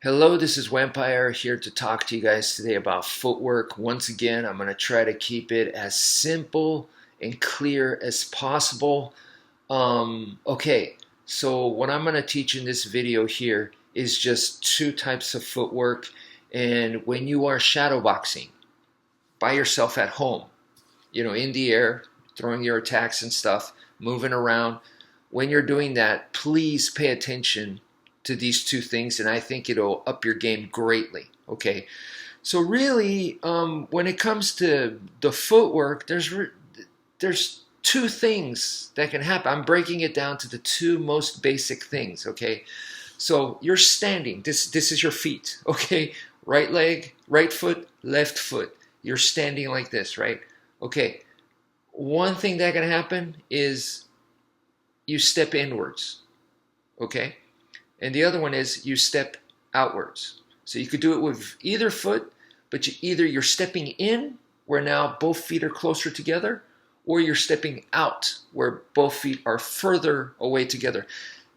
Hello, this is Wmpyr here to talk to you guys today about footwork. Once again, I'm going to try to keep it as simple and clear as possible. Okay, so what I'm going to teach in this video here is just two types of footwork. And when you are shadowboxing by yourself at home, in the air, throwing your attacks and stuff, moving around, when you're doing that, please pay attention to these two things, and I think it'll up your game greatly. Okay, so really, when it comes to the footwork, there's two things that can happen. I'm breaking it down to the two most basic things. Okay, so you're standing. This is your feet. Okay, right leg, right foot, left foot. You're standing like this, right? Okay. One thing that can happen is you step inwards. Okay. And the other one is you step outwards. So you could do it with either foot, but you're stepping in where now both feet are closer together, or you're stepping out where both feet are further away together.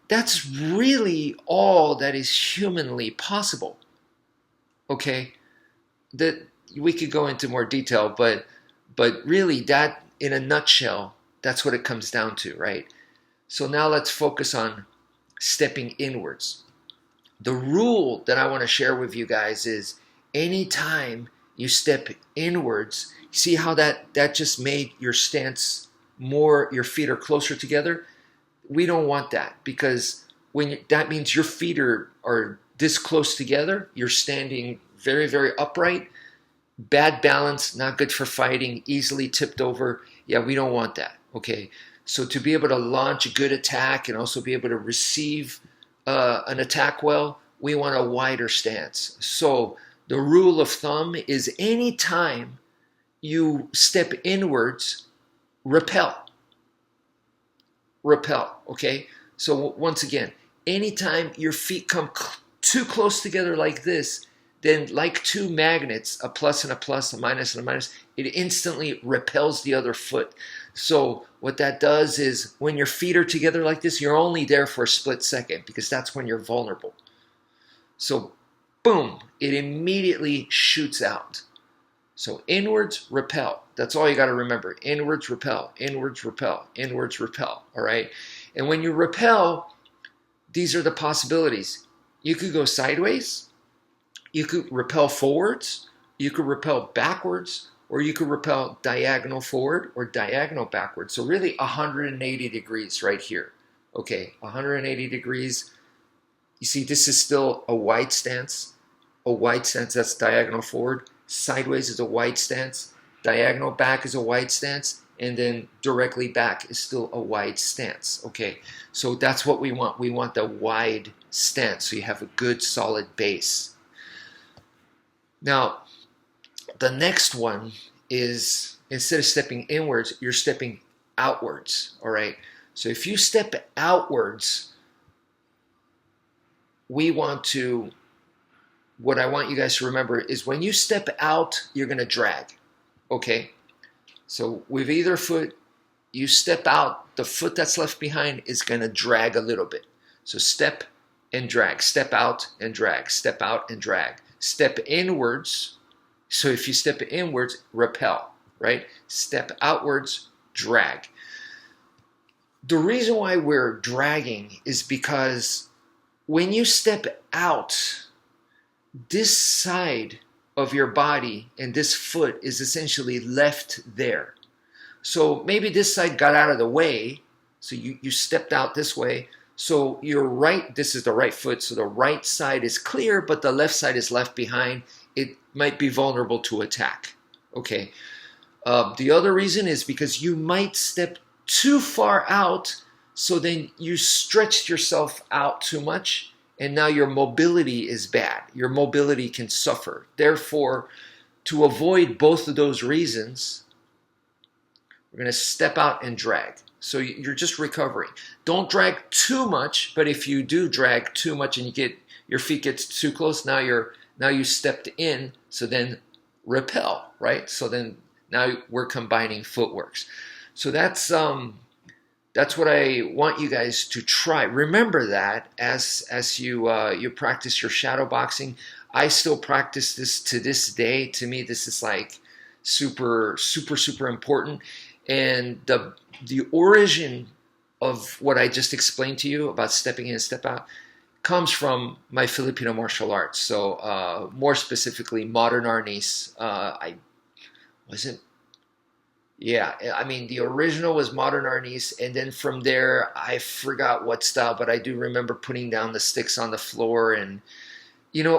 That's really all that is humanly possible. Okay? That we could go into more detail, but really that in a nutshell, that's what it comes down to, right? So now let's focus on stepping inwards. The rule that I want to share with you guys is anytime you step inwards, see how that just made your stance more, your feet are closer together? We don't want that, because that means your feet are this close together, you're standing very, very upright, bad balance, not good for fighting, easily tipped over. Yeah, we don't want that, okay? So to be able to launch a good attack and also be able to receive an attack well, we want a wider stance. So the rule of thumb is anytime you step inwards, repel. Repel, okay? So once again, anytime your feet come too close together like this, then like two magnets, a plus and a plus, a minus and a minus, it instantly repels the other foot. So what that does is when your feet are together like this, you're only there for a split second, because that's when you're vulnerable. So boom, it immediately shoots out. So inwards, repel. That's all you got to remember. Inwards, repel. Inwards, repel. Inwards, repel. All right? And when you repel, these are the possibilities. You could go sideways. You could repel forwards. You could repel backwards. Or you could repel diagonal forward or diagonal backwards. So really 180 degrees right here. Okay, 180 degrees. You see, this is still a wide stance. A wide stance, that's diagonal forward. Sideways is a wide stance. Diagonal back is a wide stance. And then directly back is still a wide stance. Okay, so that's what we want. We want the wide stance, so you have a good solid base. Now, the next one is, instead of stepping inwards, you're stepping outwards, all right? So if you step outwards, what I want you guys to remember is when you step out, you're gonna drag, okay? So with either foot, you step out, the foot that's left behind is gonna drag a little bit. So step and drag, step out and drag, step out and drag. Step inwards. So if you step inwards, repel, right? Step outwards, drag. The reason why we're dragging is because when you step out, this side of your body and this foot is essentially left there. So maybe this side got out of the way, so you stepped out this way. So your right, this is the right foot, so the right side is clear, but the left side is left behind. It might be vulnerable to attack. Okay. The other reason is because you might step too far out, so then you stretched yourself out too much, and now your mobility is bad. Your mobility can suffer. Therefore, to avoid both of those reasons, we're going to step out and drag. So you're just recovering. Don't drag too much, but if you do drag too much and your feet gets too close, now you stepped in, so then repel, right? So then now we're combining footworks. So that's That's what I want you guys to try. Remember that as you you practice your shadow boxing. I still practice this to this day. To me, this is like super important. And the origin of what I just explained to you about stepping in and step out comes from my Filipino martial arts. So more specifically, modern Arnis. I wasn't Yeah, I mean the original was Modern Arnis, and then from there I forgot what style, but I do remember putting down the sticks on the floor, and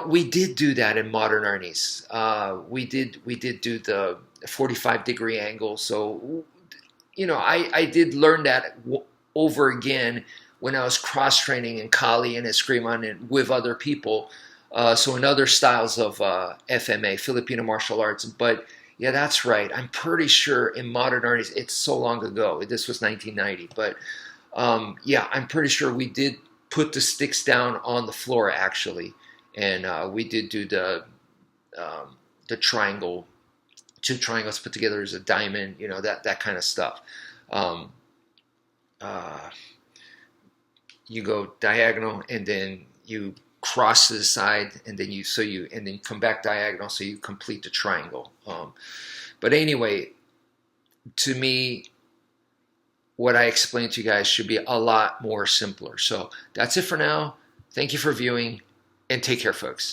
we did do that in Modern Arnis. We did do the 45-degree angle, so I did learn that over again when I was cross training in Kali and Escrima and with other people. So in other styles of FMA, Filipino martial arts, but yeah, that's right. I'm pretty sure in modern art, it's so long ago. This was 1990, but yeah, I'm pretty sure we did put the sticks down on the floor actually, and we did do the triangle, two triangles put together as a diamond. That kind of stuff. Um, uh, you go diagonal, and then you cross to the side, and then and then come back diagonal, so you complete the triangle. But anyway, to me, what I explained to you guys should be a lot more simpler. So that's it for now. Thank you for viewing, and take care, folks.